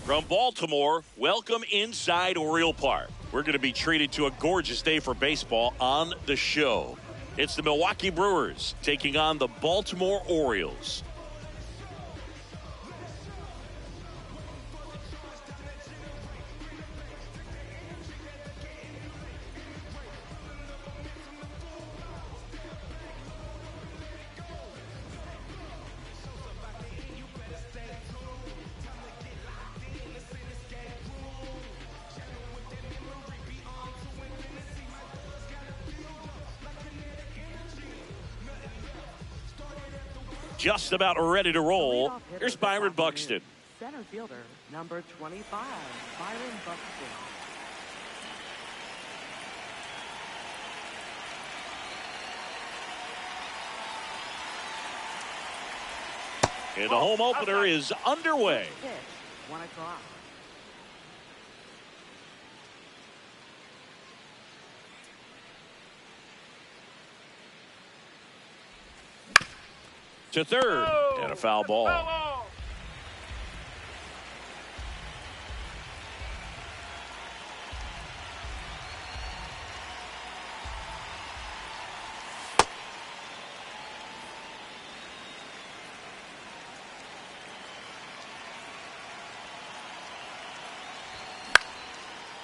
From Baltimore, welcome inside Oriole Park. We're going to be treated to a gorgeous day for baseball on the show. It's the Milwaukee Brewers taking on the Baltimore Orioles. Just about ready to roll. Here's Byron Buxton. Center fielder, number 25, Byron Buxton. And the home opener is underway. 1 o'clock. To third, and a foul ball.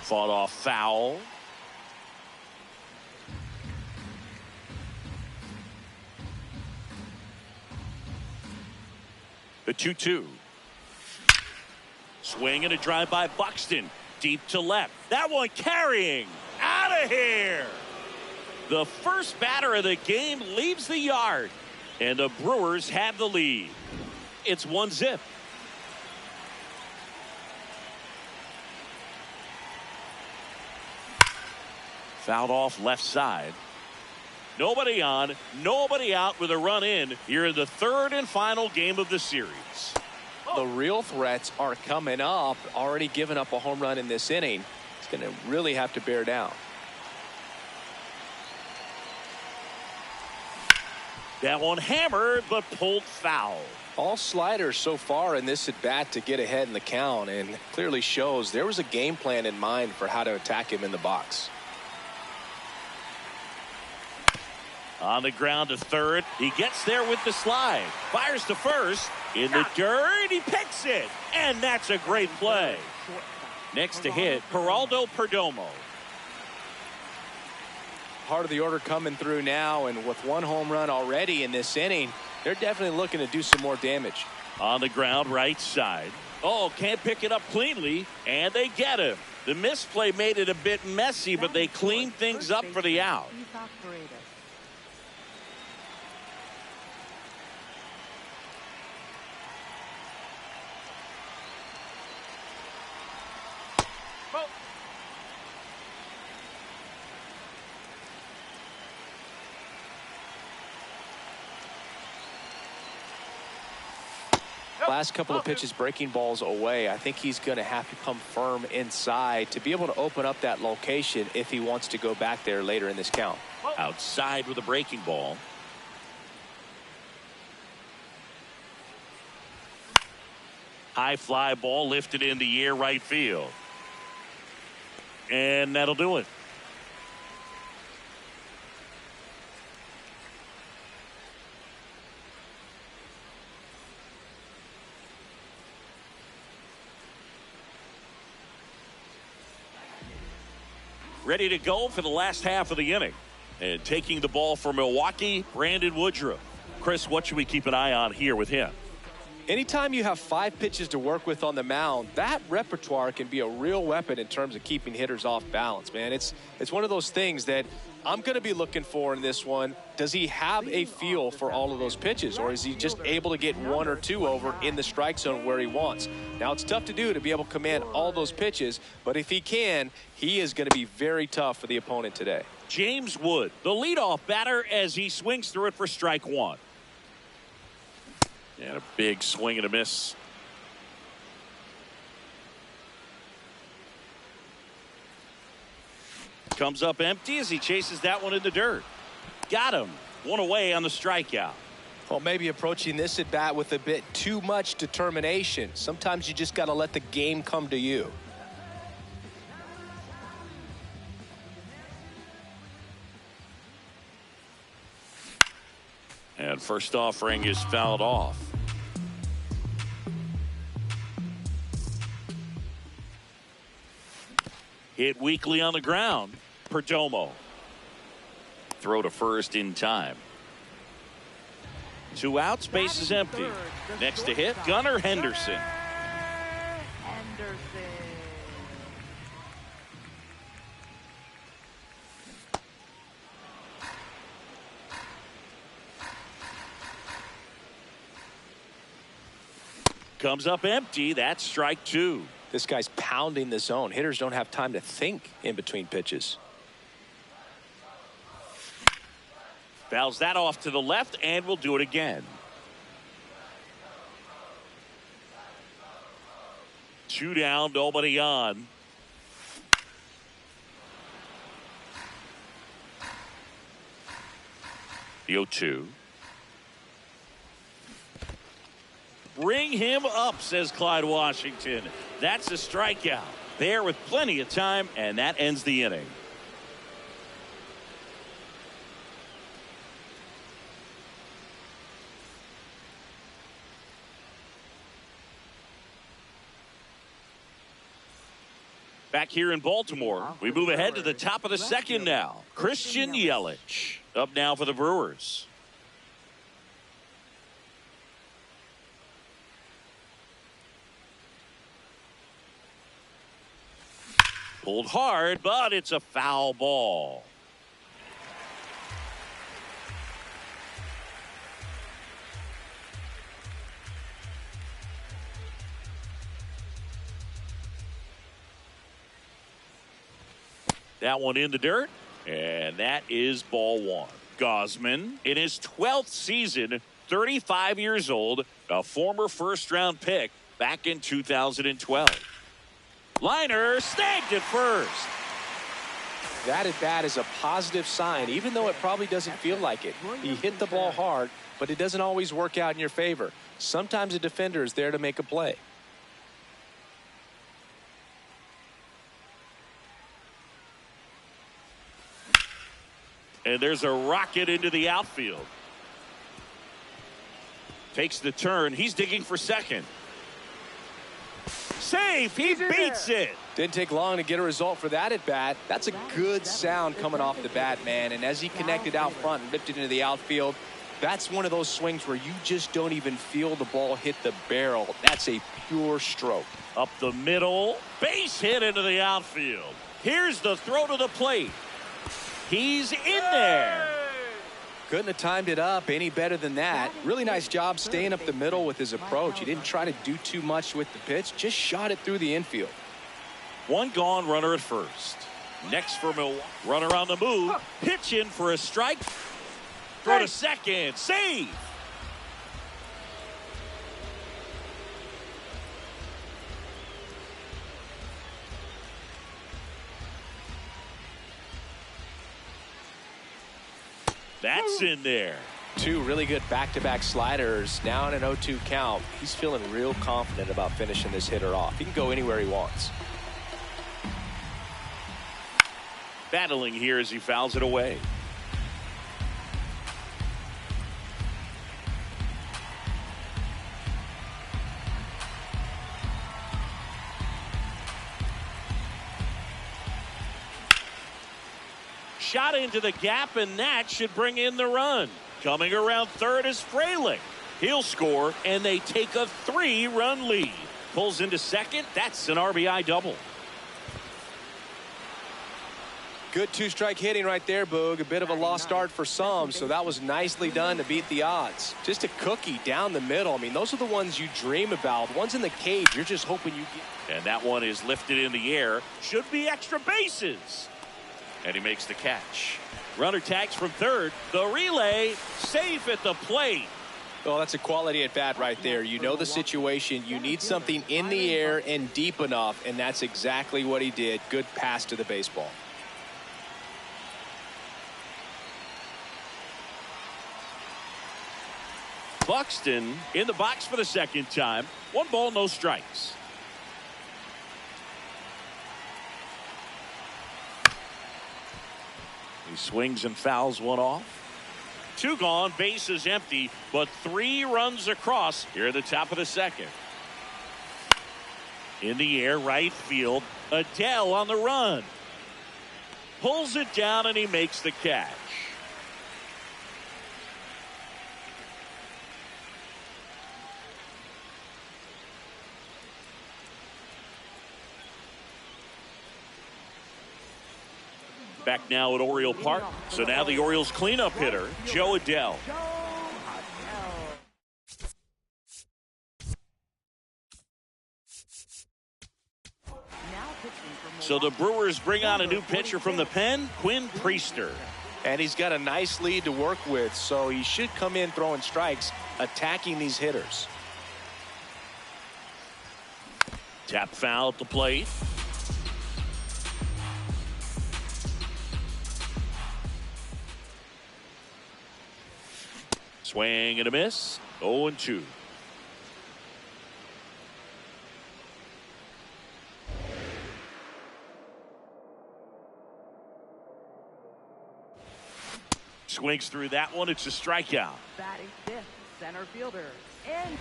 Fought off foul. The 2-2. Swing and a drive by Buxton. Deep to left. That one carrying. Out of here. The first batter of the game leaves the yard. And the Brewers have the lead. It's 1-0. Fouled off left side. Nobody on, nobody out with a run in here in the third and final game of the series. The real threats are coming up. Already given up a home run in this inning. It's going to really have to bear down. That one hammered but pulled foul. All sliders so far in this at bat to get ahead in the count, and clearly shows there was a game plan in mind for how to attack him in the box. On the ground to third. He gets there with the slide. Fires to first. In the dirt. He picks it. And that's a great play. Next to hit, Geraldo Perdomo. Part of the order coming through now, and with one home run already in this inning, they're definitely looking to do some more damage. On the ground, right side. Oh, can't pick it up cleanly. And they get him. The misplay made it a bit messy, but they cleaned things up for the out. Last couple of pitches breaking balls away. I think he's going to have to come firm inside to be able to open up that location if he wants to go back there later in this count. Outside with a breaking ball. High fly ball lifted in the air right field. And that'll do it. Ready to go for the last half of the inning. And taking the ball for Milwaukee, Brandon Woodruff. Chris, what should we keep an eye on here with him? Anytime you have 5 pitches to work with on the mound, that repertoire can be a real weapon in terms of keeping hitters off balance, man. It's one of those things that I'm going to be looking for in this one. Does he have a feel for all of those pitches, or is he just able to get 1 or 2 over in the strike zone where he wants? Now, it's tough to do to be able to command all those pitches, but if he can, he is going to be very tough for the opponent today. James Wood, the leadoff batter, as he swings through it for strike one. And a big swing and a miss. Comes up empty as he chases that one in the dirt. Got him. One away on the strikeout. Well, maybe approaching this at bat with a bit too much determination. Sometimes you just got to let the game come to you. And first offering is fouled off. Hit weakly on the ground. Perdomo. Throw to first in time. 2 outs, base is empty. Next to hit, Gunnar Henderson. Comes up empty. That's strike two. This guy's pounding the zone. Hitters don't have time to think in between pitches. Fouls that off to the left, and will do it again. 2 down, nobody on. The 0-2. Bring him up, says Clyde Washington. That's a strikeout. There with plenty of time, and that ends the inning. Back here in Baltimore, we move ahead to the top of the second now. Christian Yelich up now for the Brewers. Pulled hard, but it's a foul ball. That one in the dirt, and that is ball one. Gausman, in his 12th season, 35 years old, a former first-round pick back in 2012. Liner snagged at first. That at bat is a positive sign, even though it probably doesn't feel like it. He hit the ball hard, but it doesn't always work out in your favor. Sometimes a defender is there to make a play. And there's a rocket into the outfield. Takes the turn. He's digging for second. Safe. He beats it. Didn't take long to get a result for that at bat. That's a good sound coming off the bat, man. And as he connected out front and ripped it into the outfield, that's one of those swings where you just don't even feel the ball hit the barrel. That's a pure stroke. Up the middle. Base hit into the outfield. Here's the throw to the plate. He's in there. Couldn't have timed it up any better than that. Really nice job staying up the middle with his approach. He didn't try to do too much with the pitch, just shot it through the infield. One gone, runner at first. Next for Milwaukee. Runner on the move. Pitch in for a strike. Throw to second. Save. That's in there. Two really good back-to-back sliders. Now in an 0-2 count. He's feeling real confident about finishing this hitter off. He can go anywhere he wants. Battling here as he fouls it away. Shot into the gap, and that should bring in the run. Coming around third is Frelick. He'll score, and they take a 3-run lead. Pulls into second. That's an RBI double. Good two-strike hitting right there, Boog. A bit of a lost start for some, so that was nicely done to beat the odds. Just a cookie down the middle. I mean, those are the ones you dream about. The ones in the cage, you're just hoping you get. And that one is lifted in the air. Should be extra bases. And he makes the catch. Runner tags from third. The relay safe at the plate. Well, that's a quality at bat right there. You know the situation. You need something in the air and deep enough, and that's exactly what he did. Good pass to the baseball. Buxton in the box for the second time. 1 ball, no strikes. He swings and fouls one off. 2 gone, base is empty, but 3 runs across here at the top of the second. In the air, right field. Adele on the run. Pulls it down and he makes the catch. Back now at Oriole Park. So now the Orioles cleanup hitter, Jo Adell. So the Brewers bring on a new pitcher from the pen, Quinn Priester. And he's got a nice lead to work with, so he should come in throwing strikes, attacking these hitters. Tap foul at the plate. Swing and a miss. 0-2. Swings through that one. It's a strikeout. Batting fifth, center fielder, Andy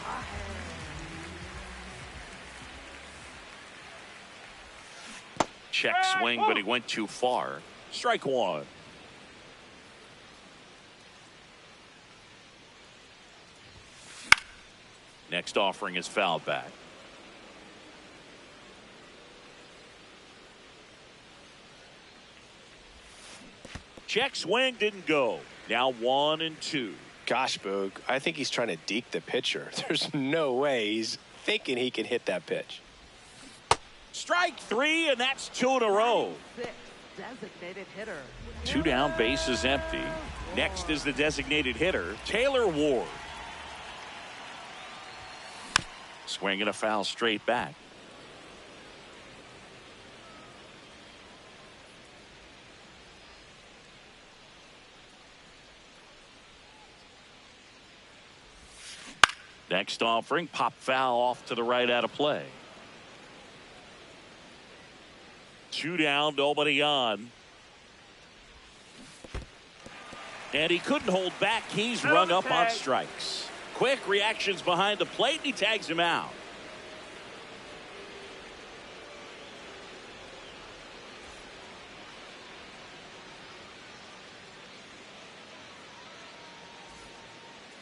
Maher. Check swing, but he went too far. Strike 1. Next offering is fouled back. Check swing, didn't go. Now 1-2. Gosh, Boog, I think he's trying to deke the pitcher. There's no way he's thinking he can hit that pitch. Strike 3, and that's 2 in a row. Six, designated hitter. 2 down, base is empty. Next is the designated hitter, Taylor Ward. Swing and a foul straight back. Next offering, pop foul off to the right out of play. 2 down, nobody on. And he couldn't hold back. He's rung up on strikes. Quick reactions behind the plate, and he tags him out.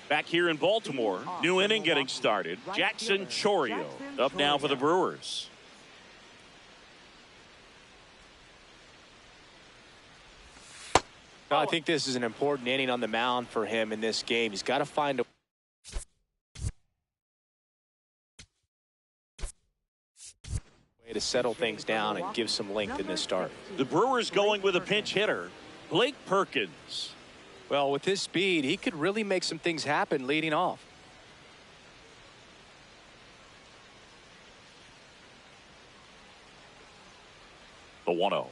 Back here in Baltimore, new inning getting started. Jackson Chourio up now for the Brewers. I think this is an important inning on the mound for him in this game. He's got to find a way to settle things down and give some length in this start. The Brewers going with a pinch hitter, Blake Perkins. Well, with his speed, he could really make some things happen leading off. The 1-0.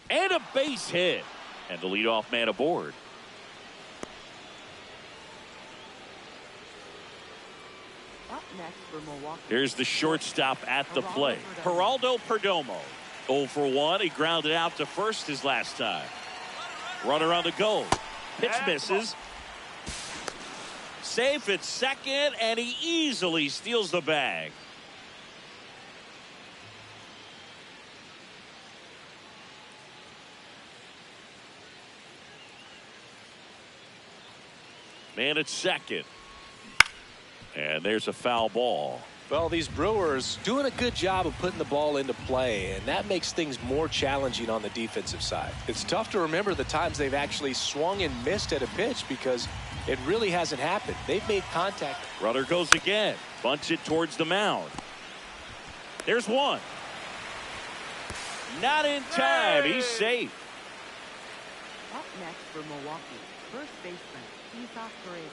And a base hit. And the leadoff man aboard. Up next for Milwaukee. Here's the shortstop at the plate, Geraldo Perdomo. 0 for 1. He grounded out to first his last time. Runner on the go. Pitch misses. Safe at second, and he easily steals the bag. Man at second. And there's a foul ball. Well, these Brewers doing a good job of putting the ball into play, and that makes things more challenging on the defensive side. It's tough to remember the times they've actually swung and missed at a pitch because it really hasn't happened. They've made contact. Runner goes again. Bunts it towards the mound. There's one. Not in time. He's safe. Up next for Milwaukee, first baseman, Isaac Paredes.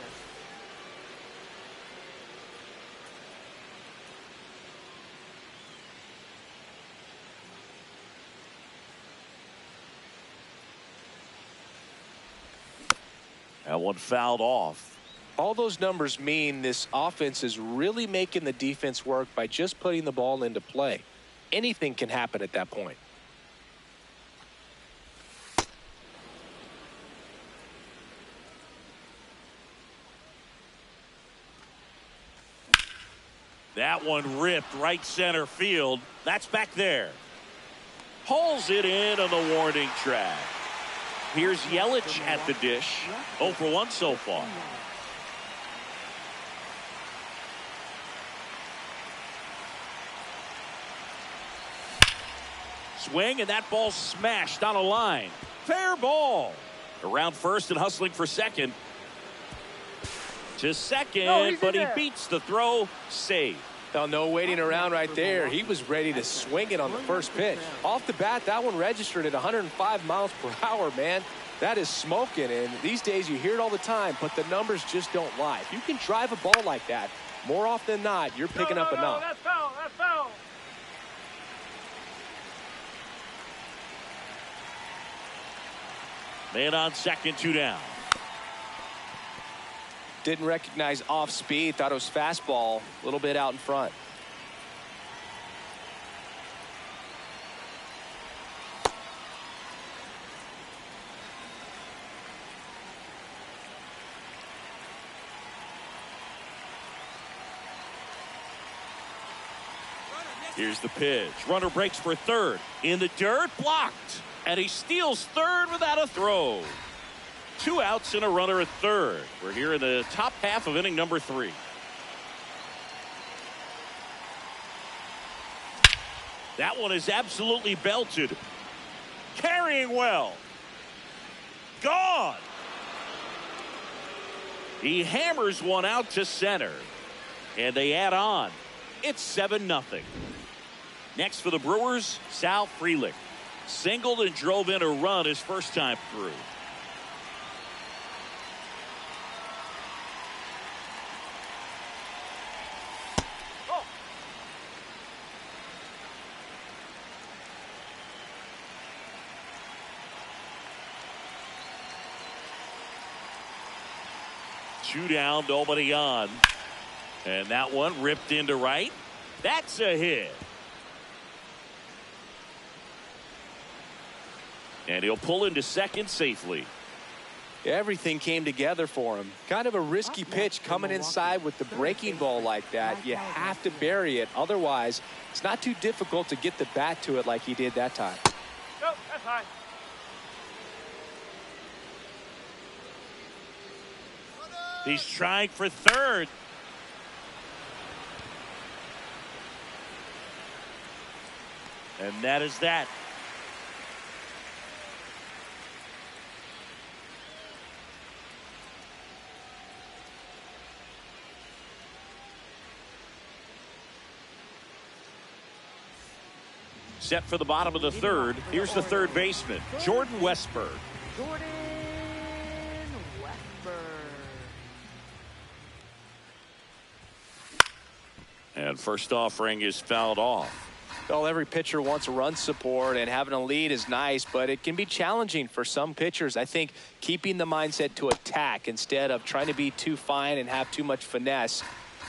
That one fouled off. All those numbers mean this offense is really making the defense work by just putting the ball into play. Anything can happen at that point. That one ripped right center field. That's back there. Hauls it in on the warning track. Here's Yelich at the dish. 0 for 1 so far. Swing, and that ball smashed on a line. Fair ball. Around first and hustling for second. To second, but he beats the throw. Save. Now, no waiting around right there. He was ready to swing it on the first pitch. Off the bat, that one registered at 105 miles per hour, man. That is smoking, and these days you hear it all the time, but the numbers just don't lie. If you can drive a ball like that, more often than not, you're picking up enough. That's foul. That's foul. Man on second, 2 down. Didn't recognize off speed, thought it was fastball, a little bit out in front. Here's the pitch. Runner breaks for third. In the dirt, blocked. And he steals third without a throw. 2 outs and a runner at third. We're here in the top half of inning number 3. That one is absolutely belted. Carrying well. Gone. He hammers one out to center. And they add on. It's 7-0. Next for the Brewers, Sal Frelick. Singled and drove in a run his first time through. Two down, nobody on. And that one ripped into right. That's a hit. And he'll pull into second safely. Everything came together for him. Kind of a risky pitch coming inside with the breaking ball like that. You have to bury it. Otherwise, it's not too difficult to get the bat to it like he did that time. Nope, that's high. He's trying for third. And that is that. Set for the bottom of the third. Here's the third baseman, Jordan Westburg. Jordan Westburg. And first offering is fouled off. Well, every pitcher wants run support, and having a lead is nice, but it can be challenging for some pitchers. I think keeping the mindset to attack instead of trying to be too fine and have too much finesse,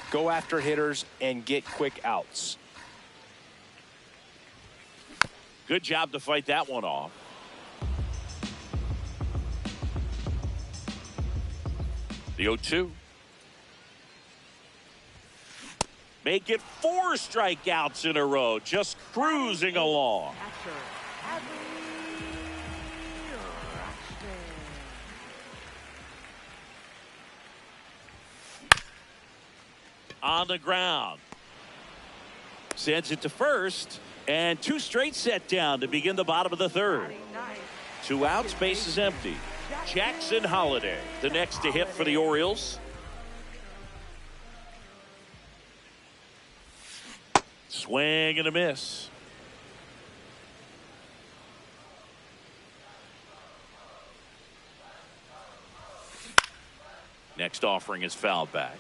go after hitters and get quick outs. Good job to fight that one off. The 0-2. Make it 4 strikeouts in a row. Just cruising along. Catcher, Adley Rutschman. On the ground. Sends it to first. And 2 straight set down to begin the bottom of the third. 2 outs, base is empty. Jackson Holliday, the next to hit for the Orioles. Swing and a miss. Next offering is fouled back.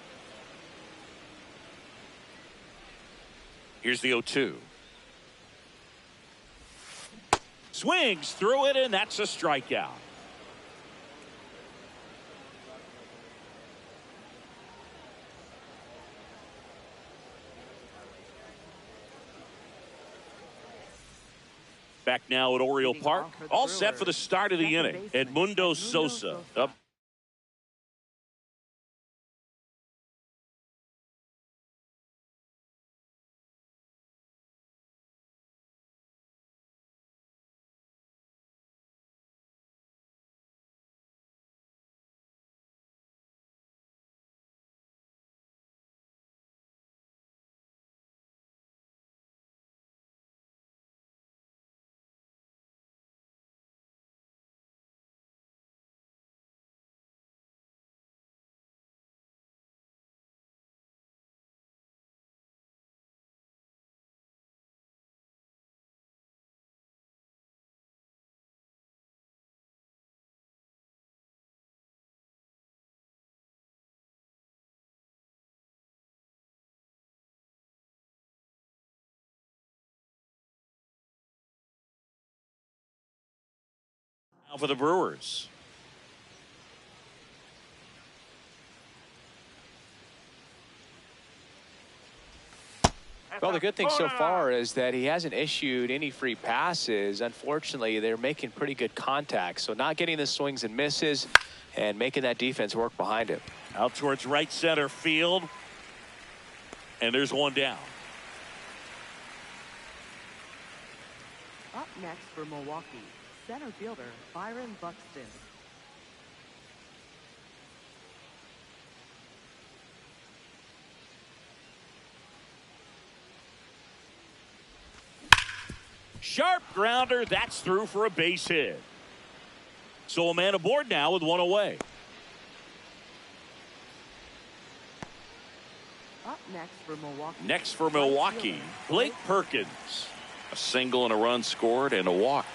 Here's the 0-2. Swings through it, and that's a strikeout. Back now at Oriole Park. All set for the start of the inning. Edmundo Sosa up. Now for the Brewers. Well, the good thing so far is that he hasn't issued any free passes. Unfortunately, they're making pretty good contact. So not getting the swings and misses and making that defense work behind him. Out towards right center field. And there's one down. Up next for Milwaukee, center fielder Byron Buxton. Sharp grounder. That's through for a base hit. So a man aboard now with one away. Up next for Milwaukee. Next for Milwaukee, Blake Perkins. A single and a run scored and a walk.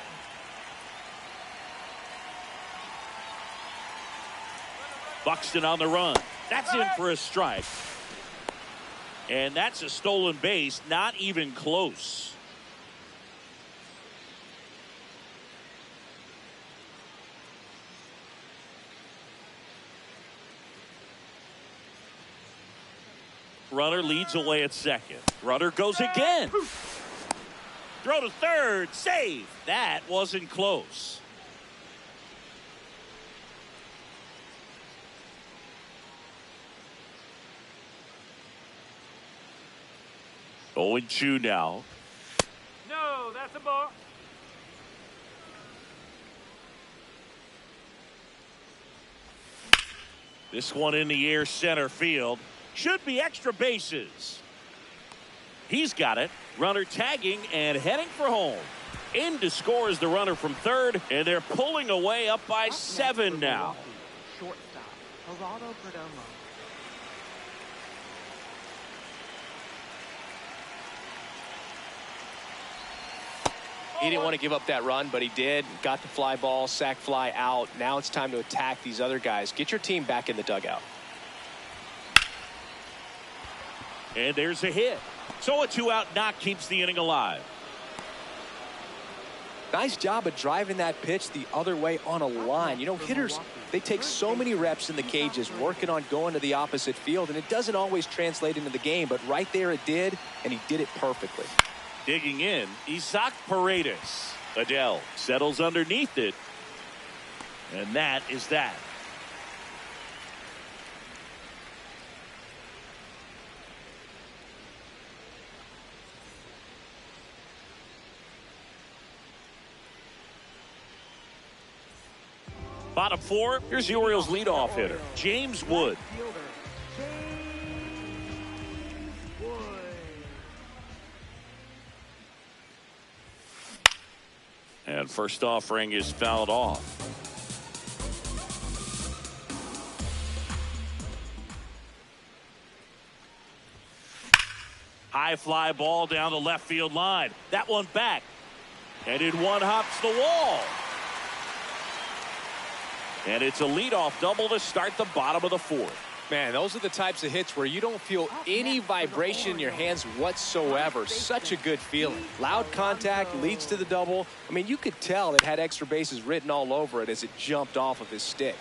Buxton on the run. That's in for a strike. And that's a stolen base, not even close. Runner leads away at second. Runner goes again. Throw to third. Save. That wasn't close. Going 2 now. No, that's a ball. This one in the air center field. Should be extra bases. He's got it. Runner tagging and heading for home. In to score is the runner from third, and they're pulling away up by 7 now. Shortstop Geraldo Perdomo. He didn't want to give up that run, but he did. Got the fly ball, sac fly out. Now it's time to attack these other guys. Get your team back in the dugout. And there's a hit. So a 2-out knock keeps the inning alive. Nice job of driving that pitch the other way on a line. You know, hitters, they take so many reps in the cages working on going to the opposite field, and it doesn't always translate into the game, but right there it did, and he did it perfectly. Digging in, Isaac Paredes. Adele settles underneath it, and that is that. Bottom 4, here's the Orioles leadoff hitter, James Wood. Fielder James Wood. And first offering is fouled off. High high fly ball down the left field line. That one back. And it one hops the wall. And it's a leadoff double to start the bottom of the fourth. Man, those are the types of hits where you don't feel any vibration in your hands whatsoever. Such a good feeling. Loud contact leads to the double. I mean, you could tell it had extra bases written all over it as it jumped off of his stick.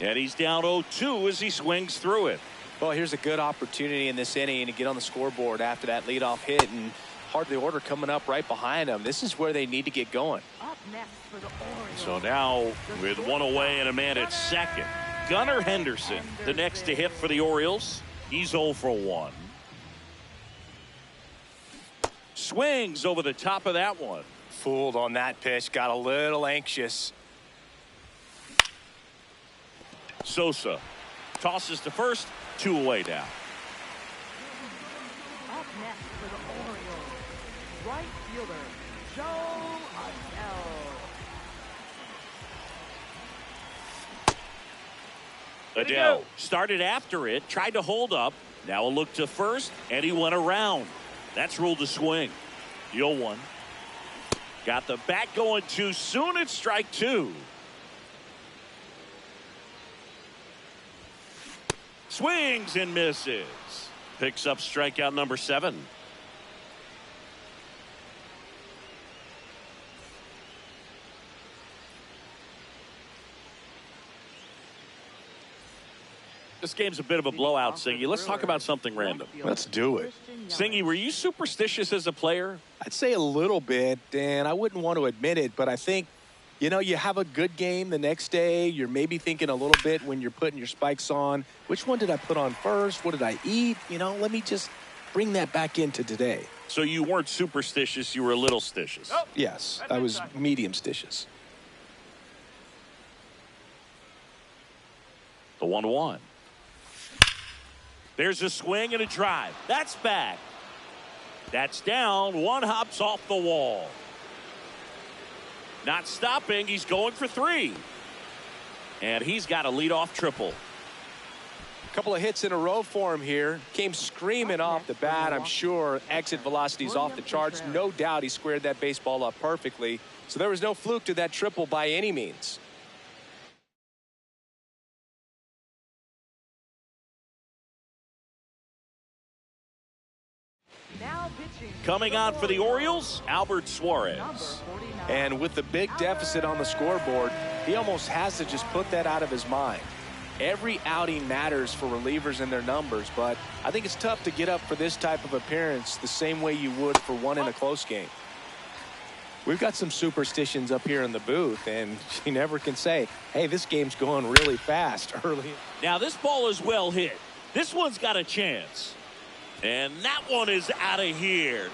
And he's down 0-2 as he swings through it. Well, here's a good opportunity in this inning to get on the scoreboard after that leadoff hit, and part of the order coming up right behind them. This is where they need to get going. Up next for the Orioles. So now with one away and a man at second, Gunnar Henderson, the next to hit for the Orioles. He's 0 for 1. Swings over the top of that one. Fooled on that pitch, got a little anxious. Sosa tosses to first, 2 away now. Up next for the Orioles, right fielder Joe Adell. Adell started after it, tried to hold up. Now a look to first, and he went around. That's ruled a swing. 0-1. Got the bat going too soon. It's strike 2. Swings and misses. Picks up strikeout number 7. This game's a bit of a blowout, Singy. Let's talk about something random. Let's do it. Singy, were you superstitious as a player? I'd say a little bit, and I wouldn't want to admit it, but I think, you know, you have a good game the next day. You're maybe thinking a little bit when you're putting your spikes on. Which one did I put on first? What did I eat? You know, let me just bring that back into today. So you weren't superstitious, you were a little stitious. Oh. Yes, I was medium stitious. The 1-1. There's a swing and a drive. That's back. That's down. One hops off the wall. Not stopping. He's going for 3. And he's got a leadoff triple. A couple of hits in a row for him here. Came screaming off the bat. I'm sure exit velocity's off the charts. No doubt he squared that baseball up perfectly. So there was no fluke to that triple by any means. Now pitching. Coming on for the Orioles, Albert Suarez. Number 49. And with the big deficit on the scoreboard, he almost has to just put that out of his mind. Every outing matters for relievers and their numbers, but I think it's tough to get up for this type of appearance the same way you would for one in a close game. We've got some superstitions up here in the booth, and you never can say, hey, this game's going really fast early. Now this ball is well hit. This one's got a chance. And that one is out of here.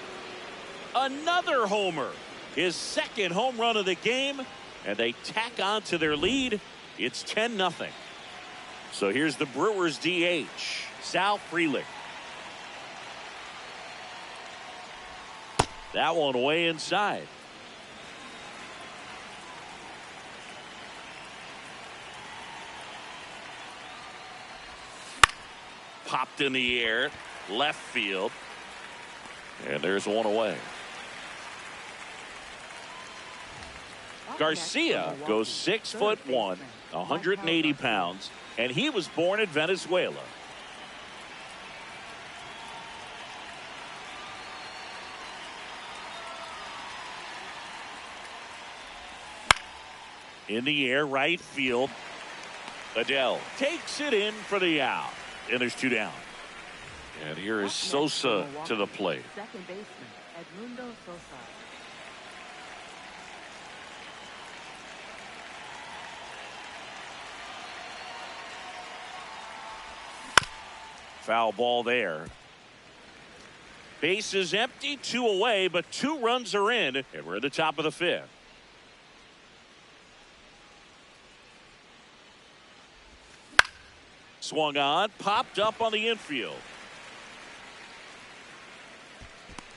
Another homer. His second home run of the game. And they tack on to their lead. It's 10-0. So here's the Brewers DH, Sal Frelick. That one way inside. Popped in the air. Left field. And there's one away. Garcia goes 6'1", 180 pounds, and he was born in Venezuela. In the air, right field. Adell takes it in for the out. And there's 2 down. And here is Sosa to the plate. Second baseman, Edmundo Sosa. Foul ball there. Base is empty, 2 away, but 2 runs are in, and we're at the top of the 5th. Swung on, popped up on the infield.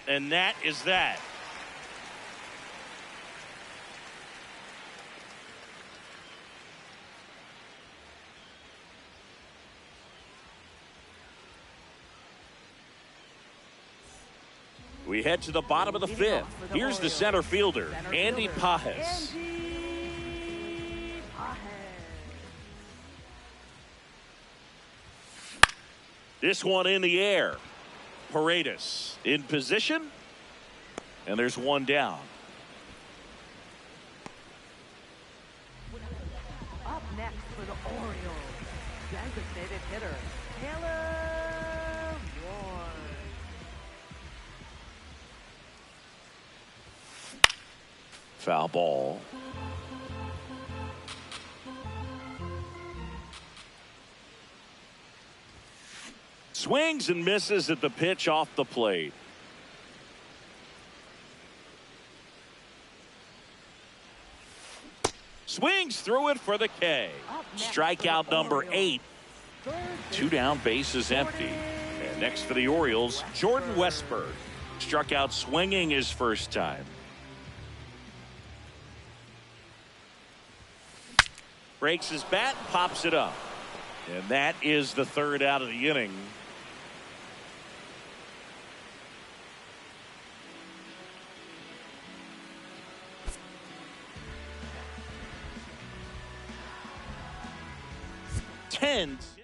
And that is that. We head to the bottom of the fifth. Here's the center fielder, Andy Pages. Andy Pages. This one in the air. Paredes in position. And there's one down. Up next for the Orioles, designated hitter, Taylor Ward. Foul ball. Swings and misses at the pitch off the plate. Swings through it for the K. Strikeout number 8. 2 down, bases empty. And next for the Orioles, Jordan Westburg. Struck out swinging his first time. Breaks his bat, pops it up. And that is the third out of the inning. Tens.